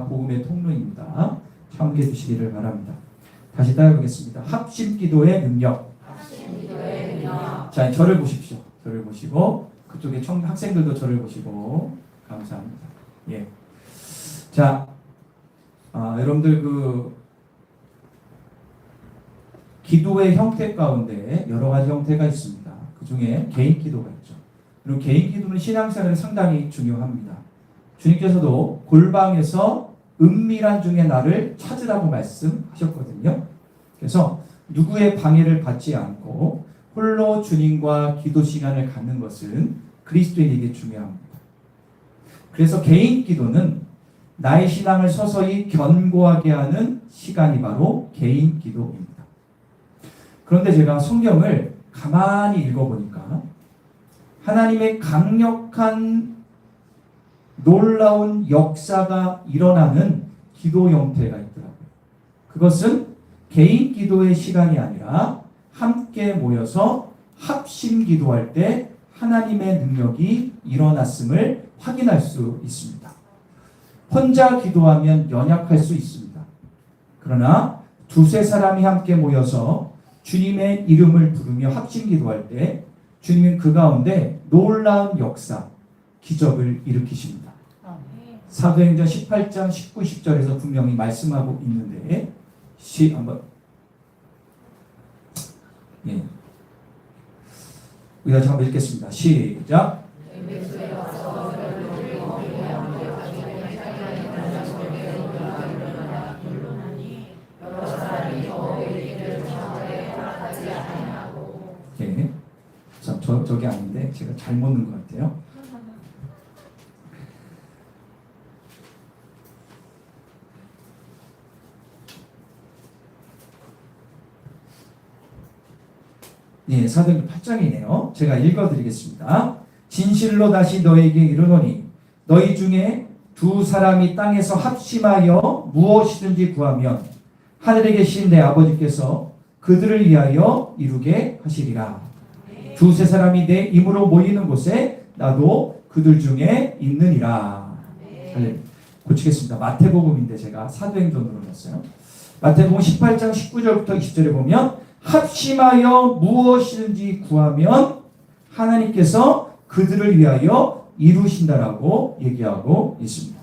복음의 통로입니다. 참고해 주시기를 바랍니다. 다시 따라가겠습니다. 합심기도의 능력. 자, 저를 보십시오. 저를 보시고 그쪽에 학생들도 저를 보시고 감사합니다. 예. 자, 여러분들 기도의 형태 가운데 여러 가지 형태가 있습니다. 그 중에 개인 기도가 있죠. 그리고 개인 기도는 신앙생활에 상당히 중요합니다. 주님께서도 골방에서 은밀한 중에 나를 찾으라고 말씀하셨거든요. 그래서 누구의 방해를 받지 않고 홀로 주님과 기도 시간을 갖는 것은 그리스도인에게 중요합니다. 그래서 개인 기도는 나의 신앙을 서서히 견고하게 하는 시간이 바로 개인 기도입니다. 그런데 제가 성경을 가만히 읽어보니까 하나님의 강력한 놀라운 역사가 일어나는 기도 형태가 있더라고요. 그것은 개인 기도의 시간이 아니라 함께 모여서 합심 기도할 때 하나님의 능력이 일어났음을 확인할 수 있습니다. 혼자 기도하면 연약할 수 있습니다. 그러나 두세 사람이 함께 모여서 주님의 이름을 부르며 합심 기도할 때 주님은 그 가운데 놀라운 역사, 기적을 일으키십니다. 사도행전 18장 19, 20절에서 분명히 말씀하고 있는데 한번 우리가 한번 읽겠습니다. 시작. 저게 아닌데 제가 잘못 넣은 것 같아요. 네, 사도행전 8장이네요. 제가 읽어드리겠습니다. 진실로 다시 너에게 이르노니 너희 중에 두 사람이 땅에서 합심하여 무엇이든지 구하면 하늘에 계신 내 아버지께서 그들을 위하여 이루게 하시리라. 두세 사람이 내 이름으로 모이는 곳에 나도 그들 중에 있느니라. 고치겠습니다. 마태복음인데 제가 사도행전으로 냈어요. 마태복음 18장 19절부터 20절에 보면 합심하여 무엇이든지 구하면 하나님께서 그들을 위하여 이루신다라고 얘기하고 있습니다.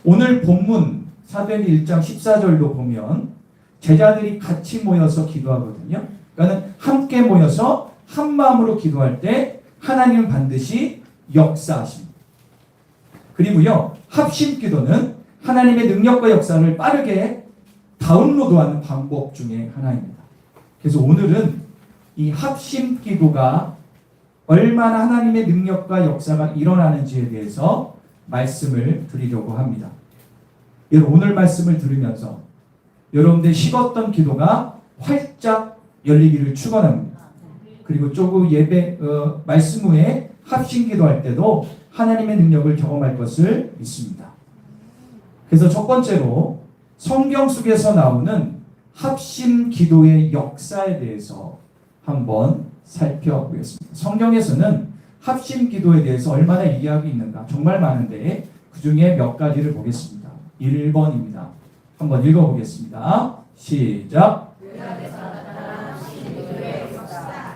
오늘 본문 사도행전 1장 14절도 보면 제자들이 같이 모여서 기도하거든요. 그러니까 함께 모여서 한 마음으로 기도할 때 하나님은 반드시 역사하십니다. 그리고요, 합심 기도는 하나님의 능력과 역사를 빠르게 다운로드하는 방법 중에 하나입니다. 그래서 오늘은 이 합심 기도가 얼마나 하나님의 능력과 역사가 일어나는지에 대해서 말씀을 드리려고 합니다. 여러분, 오늘 말씀을 들으면서 여러분들 식었던 기도가 활짝 열리기를 축원합니다. 그리고 조금 예배 말씀 후에 합심 기도할 때도 하나님의 능력을 경험할 것을 믿습니다. 그래서 첫 번째로 성경 속에서 나오는 합심 기도의 역사에 대해서 한번 살펴보겠습니다. 성경에서는 합심 기도에 대해서 얼마나 얘기하고 있는가 정말 많은데 그 중에 몇 가지를 보겠습니다. 1번입니다. 한번 읽어보겠습니다. 시작.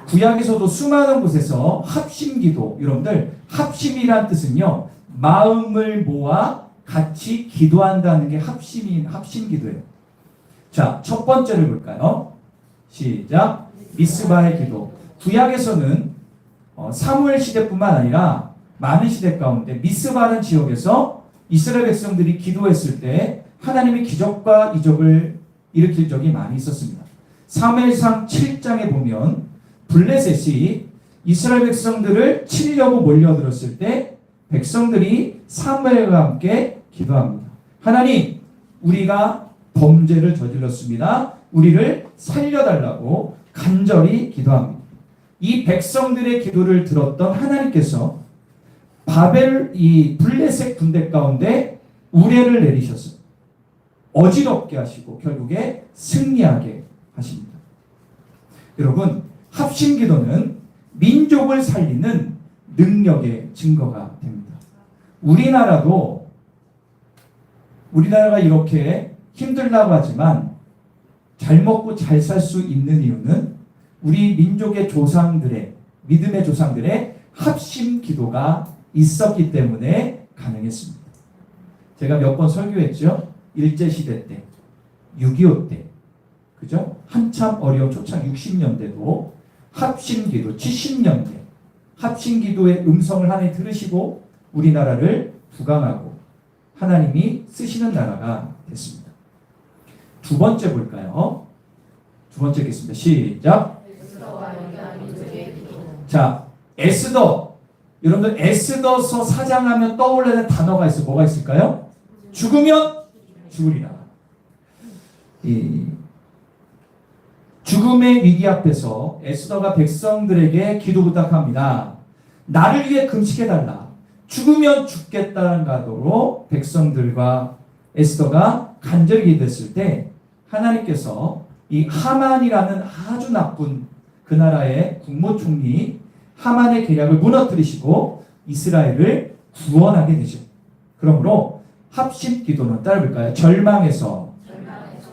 구약에서도 수많은 곳에서 합심 기도, 여러분들 합심이란 뜻은요 마음을 모아 같이 기도한다는 게 합심 기도예요. 자, 첫 번째를 볼까요? 시작. 미스바의 기도. 구약에서는 사무엘 시대뿐만 아니라 많은 시대 가운데 미스바라는 지역에서 이스라엘 백성들이 기도했을 때 하나님의 기적과 이적을 일으킬 적이 많이 있었습니다. 사무엘상 7장에 보면 블레셋이 이스라엘 백성들을 치려고 몰려들었을 때 백성들이 사무엘과 함께 기도합니다. 하나님, 우리가 범죄를 저질렀습니다. 우리를 살려달라고 간절히 기도합니다. 이 백성들의 기도를 들었던 하나님께서 이 블레셋 군대 가운데 우레를 내리셨어요. 어지럽게 하시고 결국에 승리하게 하십니다. 여러분, 합심 기도는 민족을 살리는 능력의 증거가 됩니다. 우리나라도 우리나라가 이렇게 힘들다고 하지만 잘 먹고 잘 살 수 있는 이유는 우리 민족의 조상들의, 믿음의 조상들의 합심 기도가 있었기 때문에 가능했습니다. 제가 몇 번 설교했죠. 일제시대 때, 6.25 때, 그죠? 한참 어려운 초창 60년대도 합심기도, 70년대 합심기도의 음성을 하나님 들으시고 우리나라를 부강하고 하나님이 쓰시는 나라가 됐습니다. 두 번째 볼까요? 두 번째 읽겠습니다. 시작. 자, 에스더. 여러분들 에스더서 4장 하면 떠올리는 단어가 있어요. 뭐가 있을까요? 죽으면 죽으리라. 이 죽음의 위기 앞에서 에스더가 백성들에게 기도 부탁합니다. 나를 위해 금식해달라. 죽으면 죽겠다는 가도로 백성들과 에스더가 간절히 기도했을 때 하나님께서 이 하만이라는 아주 나쁜 그 나라의 국무총리 하만의 계략을 무너뜨리시고 이스라엘을 구원하게 되죠. 그러므로 합심 기도는 따라볼까요? 절망에서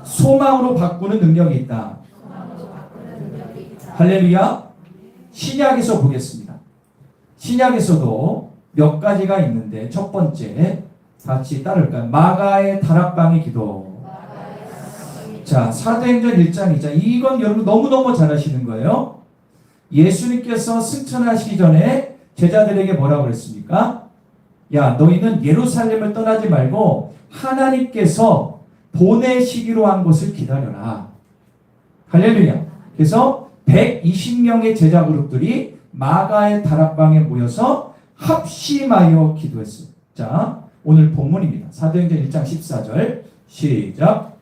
소망으로 바꾸는 능력이 있다. 할렐루야. 신약에서 보겠습니다. 신약에서도 몇 가지가 있는데 첫 번째 같이 따를까요? 마가의 다락방의 기도. 자, 사도행전 1장 2장. 이건 여러분 너무너무 잘 아시는 거예요. 예수님께서 승천하시기 전에 제자들에게 뭐라고 그랬습니까? 야, 너희는 예루살렘을 떠나지 말고 하나님께서 보내시기로 한 것을 기다려라. 할렐루야. 그래서 120명의 제자 그룹들이 마가의 다락방에 모여서 합심하여 기도했습니다. 자, 오늘 본문입니다. 사도행전 1장 14절 시작.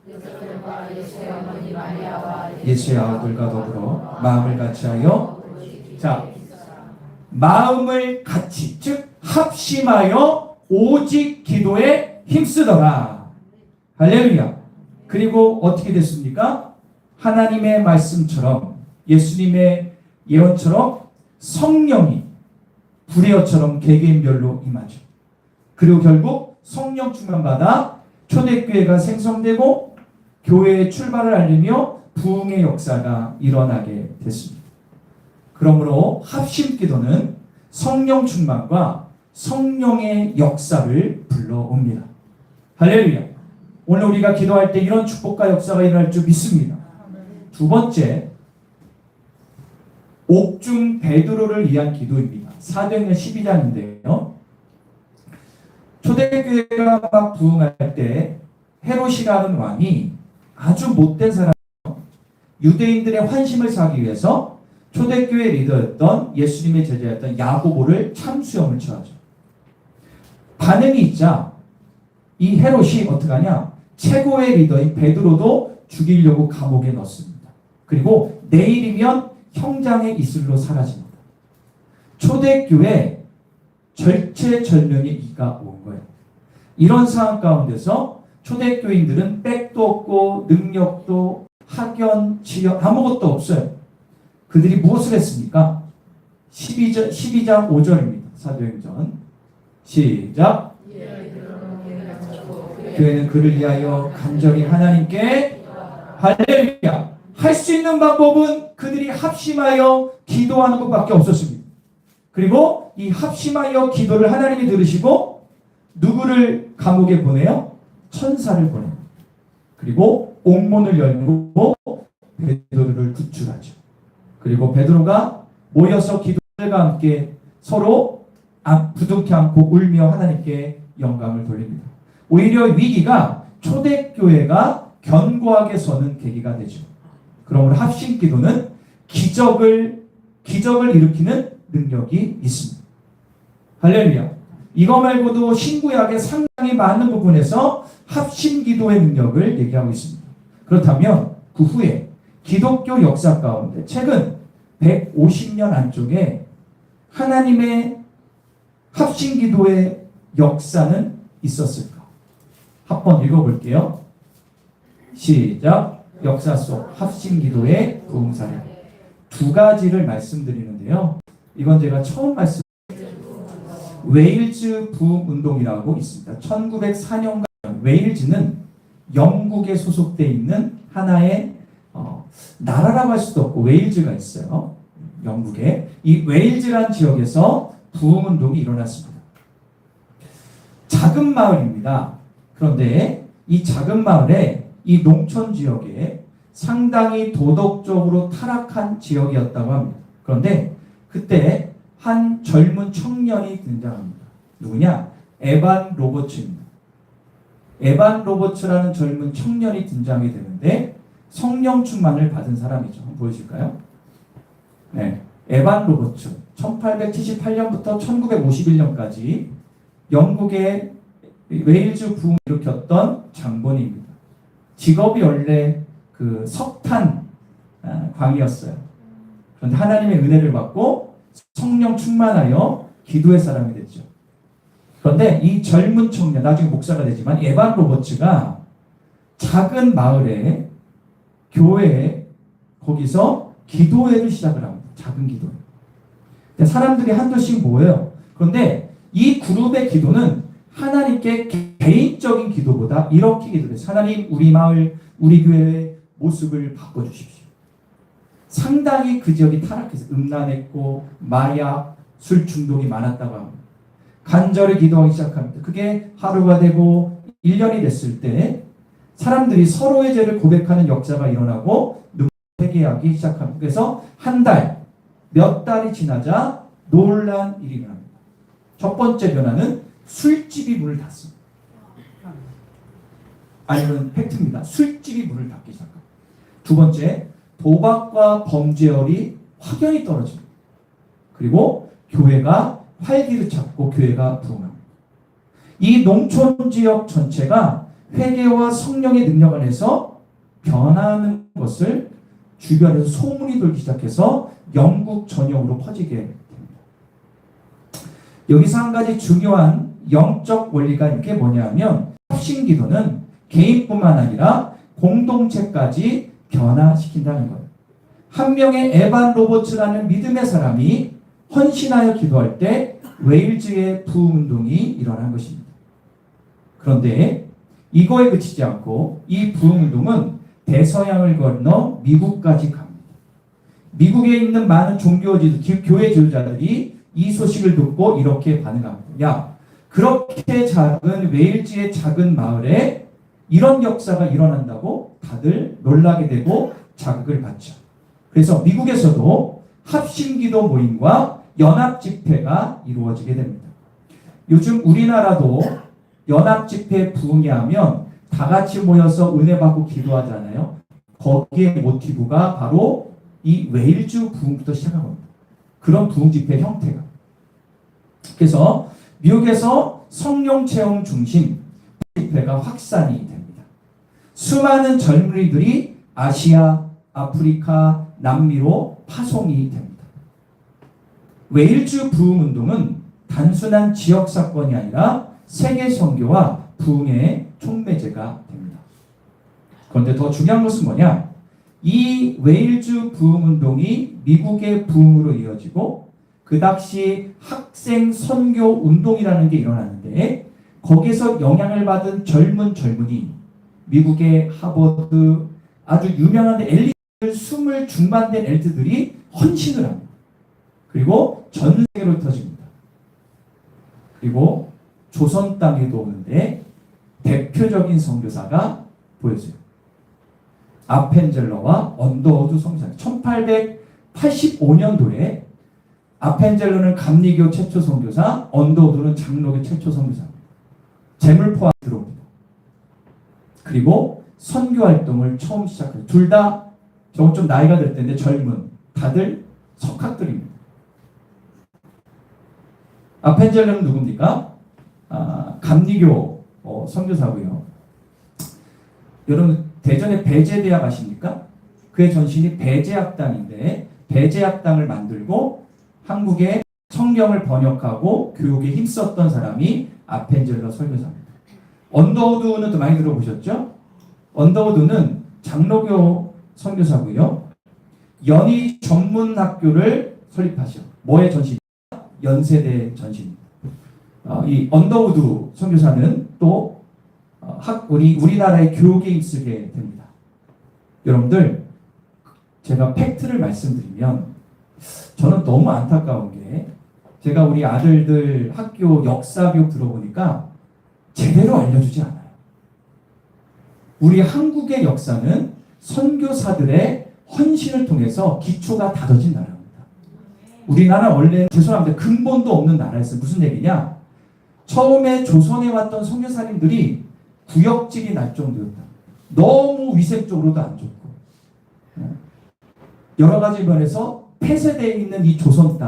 예수의 아들과 더불어 마음을 같이하여, 자, 마음을 같이, 즉 합심하여 오직 기도에 힘쓰더라. 할렐루야. 그리고 어떻게 됐습니까? 하나님의 말씀처럼, 예수님의 예언처럼 성령이 불의어처럼 개개인별로 임하죠. 그리고 결국 성령 충만받아 초대교회가 생성되고 교회의 출발을 알리며 부흥의 역사가 일어나게 됐습니다. 그러므로 합심기도는 성령 충만과 성령의 역사를 불러옵니다. 할렐루야. 오늘 우리가 기도할 때 이런 축복과 역사가 일어날 줄 믿습니다. 두 번째, 옥중 베드로를 위한 기도입니다. 사도행전 12장인데요. 초대교회가 막 부흥할 때 헤롯이라는 왕이 아주 못된 사람이에요. 유대인들의 환심을 사기 위해서 초대교회 리더였던 예수님의 제자였던 야고보를 참수형을 처하죠. 반응이 있자 이 헤롯이 어떡하냐? 최고의 리더인 베드로도 죽이려고 감옥에 넣습니다. 그리고 내일이면 형장의 이슬로 사라집니다. 초대교회 절체절명의 이가 온 거예요. 이런 상황 가운데서 초대교인들은 백도 없고 능력도 학연, 지연 아무것도 없어요. 그들이 무엇을 했습니까? 12장 5절입니다. 사도행전 시작. 교회는 그를 위하여 간절히 하나님께, 할렐루야, 할 수 있는 방법은 그들이 합심하여 기도하는 것밖에 없었습니다. 그리고 이 합심하여 기도를 하나님이 들으시고 누구를 감옥에 보내요? 천사를 보내요. 그리고 옥문을 열고 베드로를 구출하죠. 그리고 베드로가 모여서 기도들과 함께 서로 부둥켜 안고 울며 하나님께 영광을 돌립니다. 오히려 위기가 초대교회가 견고하게 서는 계기가 되죠. 그러므로 합심기도는 기적을 일으키는 능력이 있습니다. 할렐루야. 이거 말고도 신구약의 상당히 많은 부분에서 합심기도의 능력을 얘기하고 있습니다. 그렇다면 그 후에 기독교 역사 가운데 최근 150년 안쪽에 하나님의 합심기도의 역사는 있었을까? 한번 읽어볼게요. 시작. 역사 속 합심기도의 부흥사례. 두 가지를 말씀드리는데요. 이건 제가 처음 웨일즈 부흥운동이라고 있습니다. 1904년과 웨일즈는 영국에 소속되어 있는 하나의 나라라고 할 수도 없고 웨일즈가 있어요. 영국에. 이 웨일즈라는 지역에서 부흥운동이 일어났습니다. 작은 마을입니다. 그런데 이 작은 마을에 이 농촌 지역에 상당히 도덕적으로 타락한 지역이었다고 합니다. 그런데 그때 한 젊은 청년이 등장합니다. 누구냐? 에반 로버츠입니다. 에반 로버츠라는 젊은 청년이 등장이 되는데 성령 충만을 받은 사람이죠. 한번 보여줄까요? 네, 에반 로버츠 1878년부터 1951년까지 영국의 웨일즈 부흥을 일으켰던 장본입니다. 직업이 원래 그 석탄 광이었어요. 그런데 하나님의 은혜를 받고 성령 충만하여 기도의 사람이 됐죠. 그런데 이 젊은 청년, 나중에 목사가 되지만 에반 로버츠가 작은 마을에 교회에 거기서 기도회를 시작을 합니다. 작은 기도회. 사람들이 한두씩 모여요. 그런데 이 그룹의 기도는 하나님께 개인적인 기도보다 이렇게 기도해요. 하나님, 우리 마을, 우리 교회의 모습을 바꿔주십시오. 상당히 그 지역이 타락해서 음란했고 마약, 술 중독이 많았다고 합니다. 간절히 기도하기 시작합니다. 그게 하루가 되고 1년이 됐을 때 사람들이 서로의 죄를 고백하는 역사가 일어나고 회개하기 시작합니다. 그래서 한 달, 몇 달이 지나자 놀란 일이 일어납니다. 첫 번째 변화는 술집이 문을 닫습니다. 아니면 팩트입니다. 술집이 문을 닫기 시작합니다. 두 번째, 도박과 범죄율이 확연히 떨어집니다. 그리고 교회가 활기를 찾고 교회가 부흥합니다. 이 농촌 지역 전체가 회개와 성령의 능력 안에서 변하는 것을 주변에서 소문이 돌기 시작해서 영국 전역으로 퍼지게 됩니다. 여기서 한 가지 중요한 영적 원리가 이게 뭐냐면 합심기도는 개인뿐만 아니라 공동체까지 변화시킨다는 거예요. 한 명의 에반 로버츠라는 믿음의 사람이 헌신하여 기도할 때 웨일즈의 부흥운동이 일어난 것입니다. 그런데 이거에 그치지 않고 이 부흥운동은 대서양을 건너 미국까지 갑니다. 미국에 있는 많은 교회 지도자들이 이 소식을 듣고 이렇게 반응합니다. 야, 그렇게 작은 웨일즈의 작은 마을에 이런 역사가 일어난다고 다들 놀라게 되고 자극을 받죠. 그래서 미국에서도 합심기도 모임과 연합집회가 이루어지게 됩니다. 요즘 우리나라도 연합집회 부흥회 하면 다 같이 모여서 은혜 받고 기도하잖아요. 거기에 모티브가 바로 이 웨일즈 부흥부터 시작한 겁니다. 그런 부흥집회 형태가. 그래서 미국에서 성령 체험 중심 집회가 확산이 됩니다. 수많은 젊은이들이 아시아, 아프리카, 남미로 파송이 됩니다. 웨일즈 부흥운동은 단순한 지역 사건이 아니라 세계 선교와 부흥의 촉매제가 됩니다. 그런데 더 중요한 것은 뭐냐? 이 웨일즈 부흥운동이 미국의 부흥으로 이어지고 그 당시 학생 선교 운동이라는 게 일어나는데 거기서 영향을 받은 젊은이 미국의 하버드 아주 유명한 엘리트 스물 중반된 엘리트들이 헌신을 합니다. 그리고 전 세계로 터집니다. 그리고 조선 땅에도 오는데 대표적인 선교사가 보여져요. 아펜젤러와 언더우드 선교사. 1885년도에 아펜젤러는 감리교 최초 선교사, 언더우드는 장로교 최초 선교사입니다. 재물 포함 들어옵니다. 그리고 선교 활동을 처음 시작해요. 둘 다 저건 좀 나이가 될 텐데 젊은 다들 석학들입니다. 아펜젤러는 누굽니까? 감리교 선교사고요. 여러분 대전에 배제대학 아십니까? 그의 전신이 배제학당인데 배제학당을 만들고 한국에 성경을 번역하고 교육에 힘썼던 사람이 아펜젤러 설교사입니다. 언더우드는 또 많이 들어보셨죠? 언더우드는 장로교 선교사고요. 연희 전문학교를 설립하셔. 뭐의 전신? 연세대 전신. 이 언더우드 선교사는 또 우리나라의 교육에 입쓰게 됩니다. 여러분들, 제가 팩트를 말씀드리면 저는 너무 안타까운 게, 제가 우리 아들들 학교 역사 교육 들어보니까 제대로 알려주지 않아요. 우리 한국의 역사는 선교사들의 헌신을 통해서 기초가 다져진 나라입니다. 우리나라 원래 죄송합니다. 근본도 없는 나라였어요. 무슨 얘기냐? 처음에 조선에 왔던 선교사님들이 구역질이 날 정도였다. 너무 위생적으로도 안 좋고 여러 가지 면에서 폐쇄되어 있는 이 조선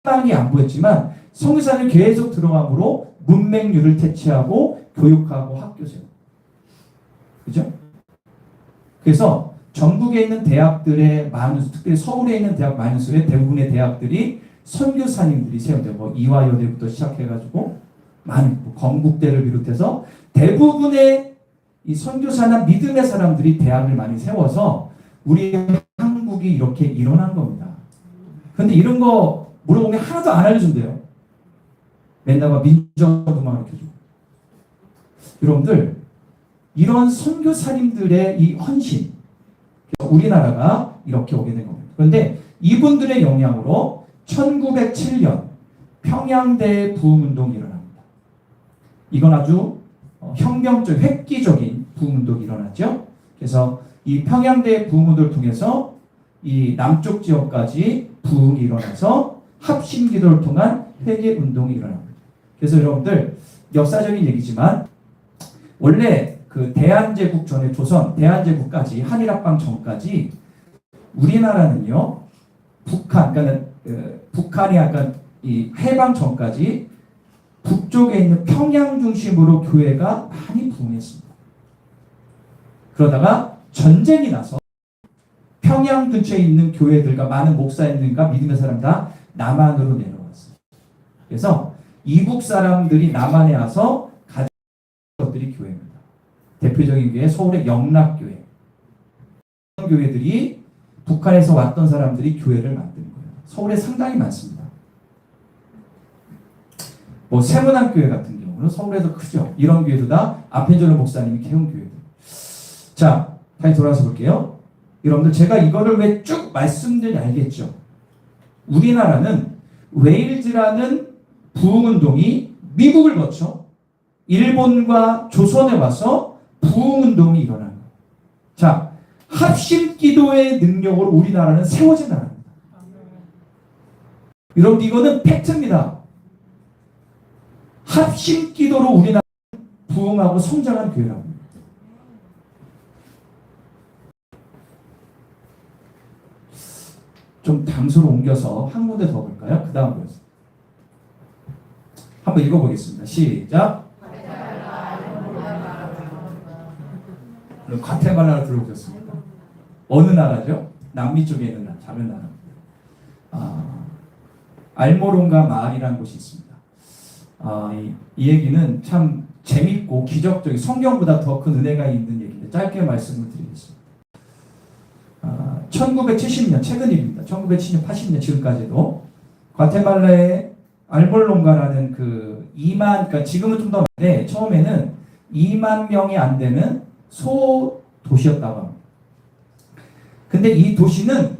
땅이 안 보였지만 선교사는 계속 들어감으로 문맹률을 퇴치하고 교육하고 학교 세우고, 그죠? 그래서 전국에 있는 대학들의 많은 수, 특별히 서울에 있는 대학 많은 수의 대부분의 대학들이 선교사님들이 세운데, 뭐 이화여대부터 시작해가지고 많은 건국대를 비롯해서 대부분의 이 선교사나 믿음의 사람들이 대학을 많이 세워서 우리 한국이 이렇게 일어난 겁니다. 근데 이런 거 물어보면 하나도 안 알려준대요. 맨날 막 민정도만 가르쳐주고. 여러분들, 이런 선교사님들의 이 헌신, 우리나라가 이렇게 오게 된 겁니다. 그런데 이분들의 영향으로 1907년 평양대 부흥운동이 일어납니다. 이건 아주 혁명적, 획기적인 부흥운동이 일어났죠. 그래서 이 평양대 부흥운동을 통해서 이 남쪽 지역까지 부흥이 일어나서 합심기도를 통한 회개운동이 일어납니다. 그래서 여러분들, 역사적인 얘기지만 원래 그 대한제국 전에 조선, 대한제국까지, 한일합방 전까지 우리나라는요, 그러니까 북한이 약간 이 해방 전까지 북쪽에 있는 평양 중심으로 교회가 많이 부흥했습니다. 그러다가 전쟁이 나서 평양 근처에 있는 교회들과 많은 목사님들과 믿음의 사람 다 남한으로 내려왔어요. 그래서 이북 사람들이 남한에 와서 가진 것들이 교회입니다. 대표적인 교회 서울의 영락교회. 교회들이 북한에서 왔던 사람들이 교회를 만든 거예요. 서울에 상당히 많습니다. 뭐 세문안교회 같은 경우는 서울에도 크죠. 이런 교회도 다 아펜젤로 목사님이 세운 교회들. 자, 다시 돌아서 볼게요. 여러분들, 제가 이거를 왜 쭉 말씀드리는지 알겠죠? 우리나라는 웨일즈라는 부흥운동이 미국을 거쳐 일본과 조선에 와서 부흥운동이 일어나는 거예요. 자, 합심기도의 능력으로 우리나라는 세워진 나라입니다. 여러분, 이거는 팩트입니다. 합심기도로 우리나라는 부흥하고 성장한 교회라고 합니다. 좀 장소로 옮겨서 한 군데 더 볼까요? 그 다음 보겠습니다. 한번 읽어보겠습니다. 시작. 과테말라로 들어오셨습니다. 어느 나라죠? 남미 쪽에 있는 나라, 작은 나라입니다. 알모론가 마을이라는 곳이 있습니다. 이 얘기는 참 재밌고 기적적인, 성경보다 더 큰 은혜가 있는 얘기인데 짧게 말씀을 드리겠습니다. 1970년, 최근 일입니다. 1970년, 80년 지금까지도 과테말라의 알몰론가라는 그 2만, 그러니까 지금은 좀 더 많은데 처음에는 2만 명이 안 되는 소 도시였다고 합니다. 근데 이 도시는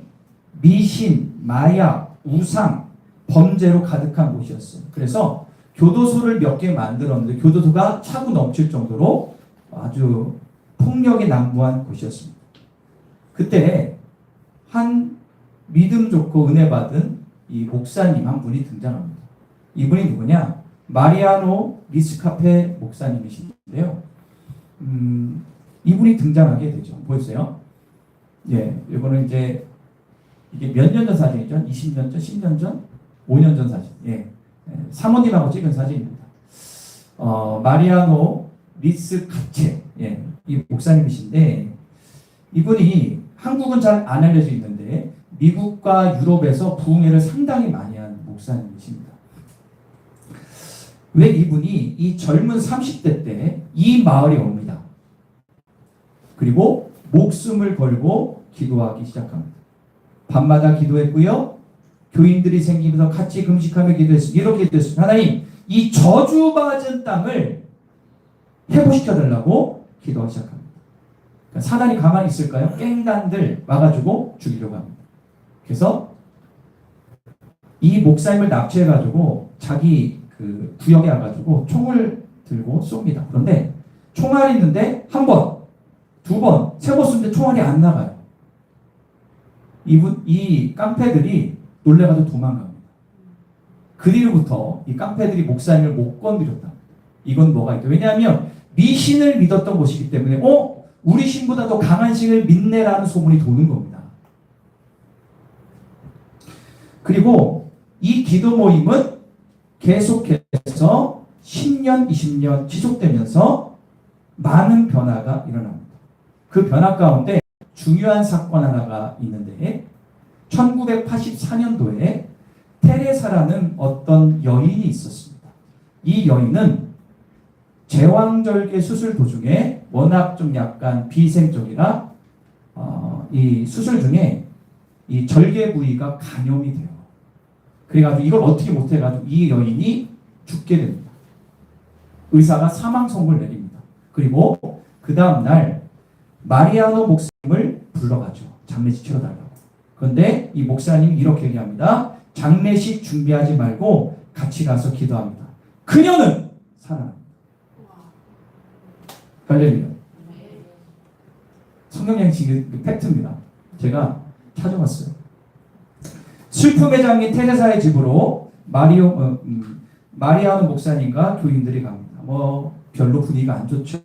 미신, 마약, 우상, 범죄로 가득한 곳이었어요. 그래서 교도소를 몇 개 만들었는데 교도소가 차고 넘칠 정도로 아주 폭력이 난무한 곳이었습니다. 그때 한 믿음 좋고 은혜 받은 이 목사님 한 분이 등장합니다. 이분이 누구냐? 마리아노 리스카페 목사님이신데요. 이분이 등장하게 되죠. 보였어요? 예, 이거는 이제 이게 몇 년 전 사진이죠? 20년 전, 10년 전, 5년 전 사진. 예, 사모님하고 찍은 사진입니다. 마리아노 리스카체, 예, 이 목사님이신데 이분이 한국은 잘 안 알려져 있는데 미국과 유럽에서 부흥회를 상당히 많이 한 목사님이십니다. 왜 이분이 이 젊은 30대 때 이 마을에 옵니다. 그리고 목숨을 걸고 기도하기 시작합니다. 밤마다 기도했고요. 교인들이 생기면서 같이 금식하며 기도했습니다. 이렇게 기도했습니다. 하나님, 이 저주받은 땅을 회복시켜달라고 기도하기 시작합니다. 그러니까 사단이 가만히 있을까요? 깽단들 와가지고 죽이려고 합니다. 그래서 이 목사님을 납치해가지고 자기 그 구역에 와가지고 총을 들고 쏩니다. 그런데 총알이 있는데 한 번, 두 번, 세 번 쏘는데 총알이 안 나가요. 이 깡패들이 놀래가지고 도망갑니다. 그 뒤로부터 이 깡패들이 목사님을 못 건드렸다. 이건 뭐가 있다. 왜냐하면 미신을 믿었던 곳이기 때문에 우리 신보다 더 강한 신을 믿네라는 소문이 도는 겁니다. 그리고 이 기도 모임은 계속해서 10년, 20년 지속되면서 많은 변화가 일어납니다. 그 변화 가운데 중요한 사건 하나가 있는데 1984년도에 테레사라는 어떤 여인이 있었습니다. 이 여인은 제왕절개 수술 도중에 워낙 좀 약간 비위생적이라 이 수술 중에 이 절개 부위가 감염이 돼요. 그래가지고 이걸 어떻게 못해가지고 이 여인이 죽게 됩니다. 의사가 사망 선고를 내립니다. 그리고 그 다음날 마리아노 목사님을 불러가죠. 장례식 치러달라고. 그런데 이 목사님이 이렇게 얘기합니다. 장례식 준비하지 말고 같이 가서 기도합니다. 그녀는 살아납니다. 할렐루야. 성경에 지금 팩트입니다. 제가 찾아봤어요. 슬픔의 장인 테레사의 집으로 마리아노 목사님과 교인들이 갑니다. 별로 분위기가 안 좋죠.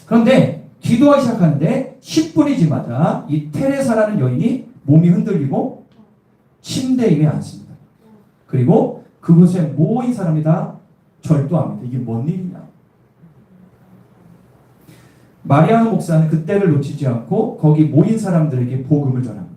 그런데 기도하기 시작하는데 10분이 지나자 이 테레사라는 여인이 몸이 흔들리고 침대 위에 앉습니다. 그리고 그곳에 모인 사람이 다 절도합니다. 이게 뭔 일이냐? 마리아노 목사는 그때를 놓치지 않고 거기 모인 사람들에게 복음을 전합니다.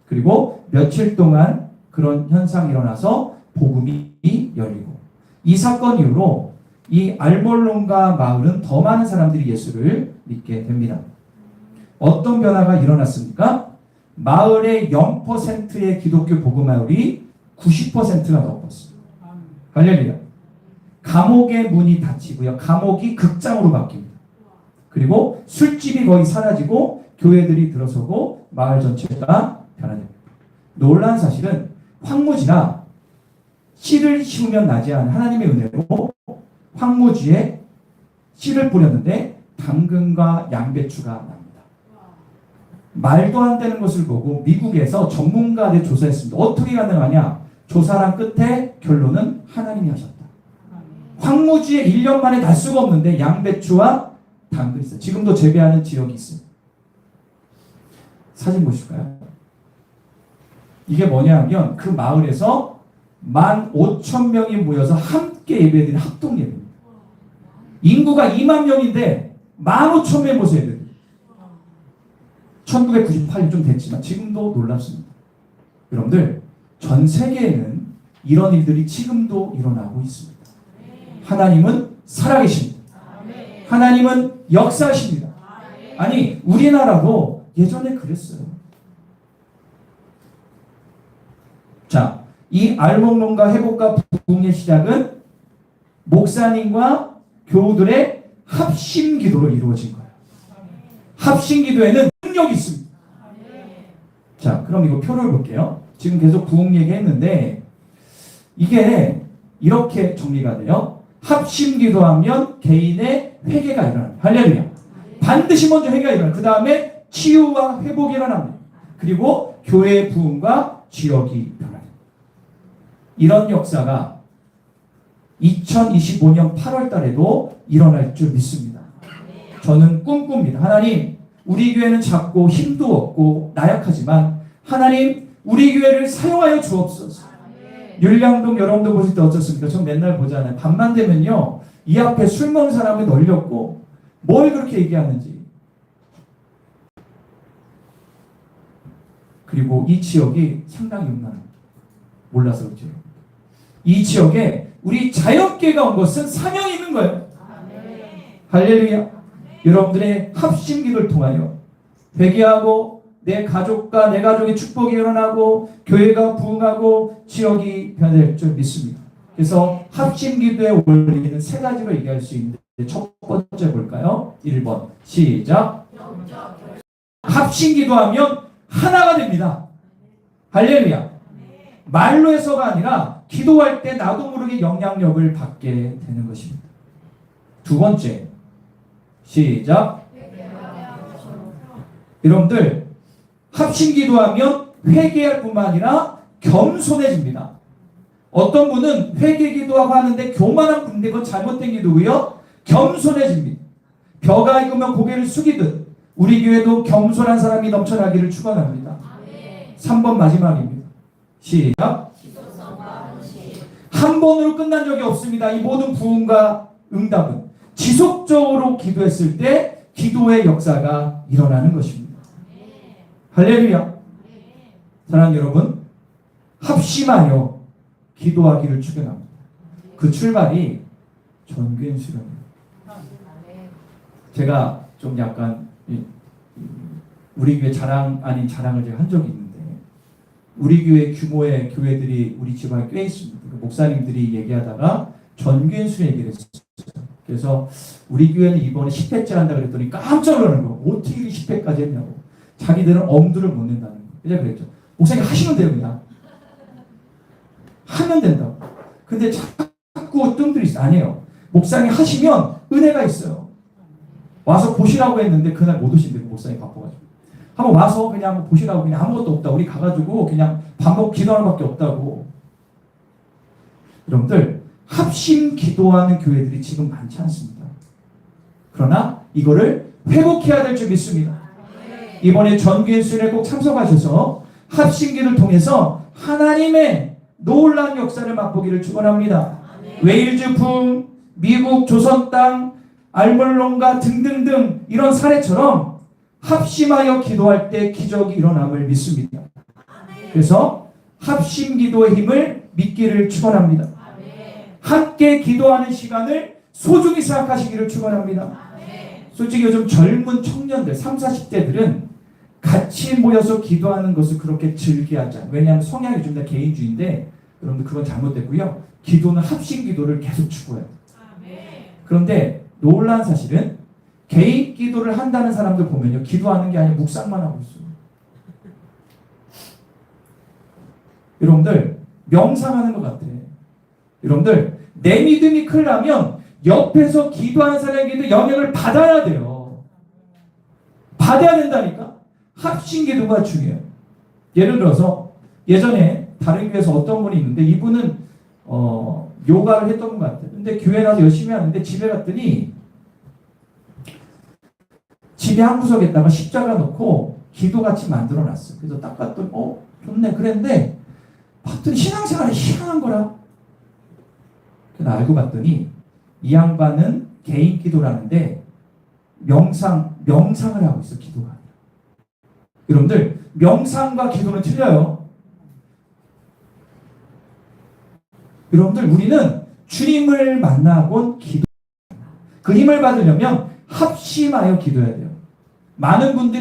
그리고 며칠 동안 그런 현상이 일어나서 복음이 열리고 이 사건 이후로 이 알몰론가 마을은 더 많은 사람들이 예수를 믿게 됩니다. 어떤 변화가 일어났습니까? 마을의 0%의 기독교 복음화율이 90%가 넘었어요. 할렐루야. 감옥의 문이 닫히고요. 감옥이 극장으로 바뀝니다. 그리고 술집이 거의 사라지고 교회들이 들어서고 마을 전체가 변화됩니다. 놀라운 사실은 황무지나 씨를 심으면 나지 않은 하나님의 은혜로 황무지에 씨를 뿌렸는데 당근과 양배추가 납니다. 말도 안 되는 것을 보고 미국에서 전문가들 조사했습니다. 어떻게 가능하냐? 조사한 끝에 결론은 하나님이 하셨다. 황무지에 1년 만에 날 수가 없는데 양배추와 당근이 있어요. 지금도 재배하는 지역이 있어요. 사진 보실까요? 이게 뭐냐면 그 마을에서 15,000명이 모여서 함께 예배드리는 합동 예배입니다. 인구가 2만 명인데 15,000명 모여서 예배드립니다. 1998년 좀 됐지만 지금도 놀랍습니다. 여러분들 전 세계에는 이런 일들이 지금도 일어나고 있습니다. 하나님은 살아계십니다. 하나님은 역사하십니다. 아니 우리나라도 예전에 그랬어요. 자, 이 알목론과 회복과 부흥의 시작은 목사님과 교우들의 합심 기도로 이루어진 거예요. 합심 기도에는 능력이 있습니다. 자, 그럼 이거 표를 볼게요. 지금 계속 부흥 얘기했는데 이게 이렇게 정리가 돼요. 합심 기도하면 개인의 회개가 일어납니다. 할렐루야. 반드시 먼저 회개가 일어나요. 그 다음에 치유와 회복이 일어납니다. 그리고 교회의 부흥과 지역이 변합니다. 이런 역사가 2025년 8월 달에도 일어날 줄 믿습니다. 저는 꿈꿉니다. 하나님, 우리 교회는 작고 힘도 없고 나약하지만 하나님, 우리 교회를 사용하여 주옵소서. 율량동 여러분도 보실 때 어떻습니까? 전 맨날 보잖아요. 밤만 되면요. 이 앞에 술 먹는 사람이 널렸고 뭘 그렇게 얘기하는지. 그리고 이 지역이 상당히 음란합니다. 몰라서 그렇죠. 이 지역에 우리 자연계가 온 것은 사명이 있는 거예요. 할렐루야. 여러분들의 합심 기도를 통하여 회개하고 내 가족과 내 가족의 축복이 일어나고 교회가 부흥하고 지역이 변할 줄 믿습니다. 그래서 합심 기도의 원리는 세 가지로 얘기할 수 있는데 첫 번째 볼까요? 1번 시작. 합심 기도하면 하나가 됩니다. 할렐루야. 말로 해서가 아니라 기도할 때 나도 모르게 영향력을 받게 되는 것입니다. 두 번째 시작. 여러분들 합심 기도하면 회개할 뿐만 아니라 겸손해집니다. 어떤 분은 회개 기도하고 하는데 교만한 분인데 그건 잘못된 기도고요. 겸손해집니다. 벼가 익으면 고개를 숙이듯 우리 교회도 겸손한 사람이 넘쳐나기를 축원합니다. 3번 마지막입니다. 시작. 한 번으로 끝난 적이 없습니다. 이 모든 부흥과 응답은 지속적으로 기도했을 때 기도의 역사가 일어나는 것입니다. 할렐루야. 사랑하는 여러분, 합심하여 기도하기를 축원합니다. 그 출발이 전교인 수련입니다. 제가 좀 약간 우리 교회 자랑 아닌 자랑을 제가 한 적이 있는데, 우리 교회 규모의 교회들이 우리 지방에 꽤 있습니다. 목사님들이 얘기하다가 전교인 수련 얘기를 했어요. 그래서 우리 교회는 이번에 10회째 한다 그랬더니 깜짝 놀라는 거예요. 어떻게 10회까지 했냐고. 자기들은 엄두를 못 낸다는 거예요. 그래서 그랬죠. 목사님 하시면 돼요, 그냥. 하면 된다고. 근데 자꾸 뜸들이 있어요. 아니에요. 목사님 하시면 은혜가 있어요. 와서 보시라고 했는데 그날 못 오신대요. 목사님 바빠가지고. 한번 와서 그냥 보시라고 그냥 아무것도 없다. 우리 가가지고 그냥 밥 먹고 기도하는 밖에 없다고. 여러분들 합심 기도하는 교회들이 지금 많지 않습니다. 그러나 이거를 회복해야 될 줄 믿습니다. 이번에 전교인 수련회 꼭 참석하셔서 합심 기도를 통해서 하나님의 놀라운 역사를 맛보기를 축원합니다. 웨일즈 붕, 미국 조선 땅, 알몰론가 등등등 이런 사례처럼 합심하여 기도할 때 기적이 일어남을 믿습니다. 그래서 합심 기도의 힘을 믿기를 축원합니다. 함께 기도하는 시간을 소중히 생각하시기를 축원합니다. 솔직히 요즘 젊은 청년들 30, 40대들은 같이 모여서 기도하는 것을 그렇게 즐겨하지 않아요. 왜냐하면 성향이 좀 다 개인주의인데, 여러분들 그건 잘못됐고요. 기도는 합심 기도를 계속 추구해요. 그런데 놀라운 사실은 개인 기도를 한다는 사람들 보면요, 기도하는 게 아니라 묵상만 하고 있어요. 여러분들 명상하는 것 같아요. 여러분들 내 믿음이 크려면 옆에서 기도하는 사람에게도 영향을 받아야 돼요. 받아야 된다니까. 합심 기도가 중요해요. 예를 들어서 예전에 다른 교회에서 어떤 분이 있는데 이분은 요가를 했던 것 같아요. 근데 교회 나서 열심히 하는데 집에 갔더니 집에 한 구석에다가 십자가 놓고 기도같이 만들어 놨어요. 그래서 딱 봤더니 좋네 그랬는데 봤더니 신앙생활이 희한한 거라. 그래서 알고 봤더니 이 양반은 개인 기도라는데 명상을 하고 있어. 기도가 아니라. 여러분들 명상과 기도는 틀려요. 여러분들 우리는 주님을 만나곤 기도. 그 힘을 받으려면 합심하여 기도해야 돼요. 많은 분들이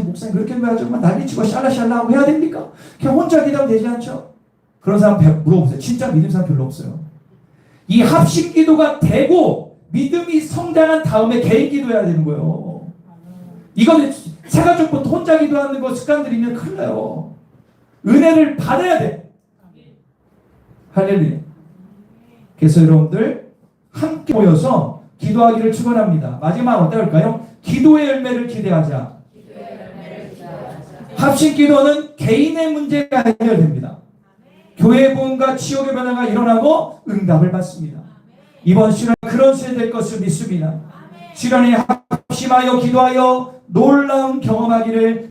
목사님 그렇게 해야죠. 난리치고 샬라샬라 하고 해야 됩니까? 그냥 혼자 기도하면 되지 않죠? 그런 사람 물어보세요. 진짜 믿는 사람 별로 없어요. 이 합심 기도가 되고 믿음이 성장한 다음에 개인 기도해야 되는 거예요. 이거는 세가족부터 혼자 기도하는 거 습관 들이면 큰일 나요. 은혜를 받아야 돼. 할렐루야. 그래서 여러분들 함께 모여서 기도하기를 축원합니다. 마지막 어떨까요? 기도의 열매를 기대하자. 합심 기도는 개인의 문제가 해결됩니다. 교회의 부흥과 지역의 변화가 일어나고 응답을 받습니다. 이번 수련회 그런 수련회 될 것을 믿습니다. 수련회에 합심하여 기도하여 놀라운 경험하기를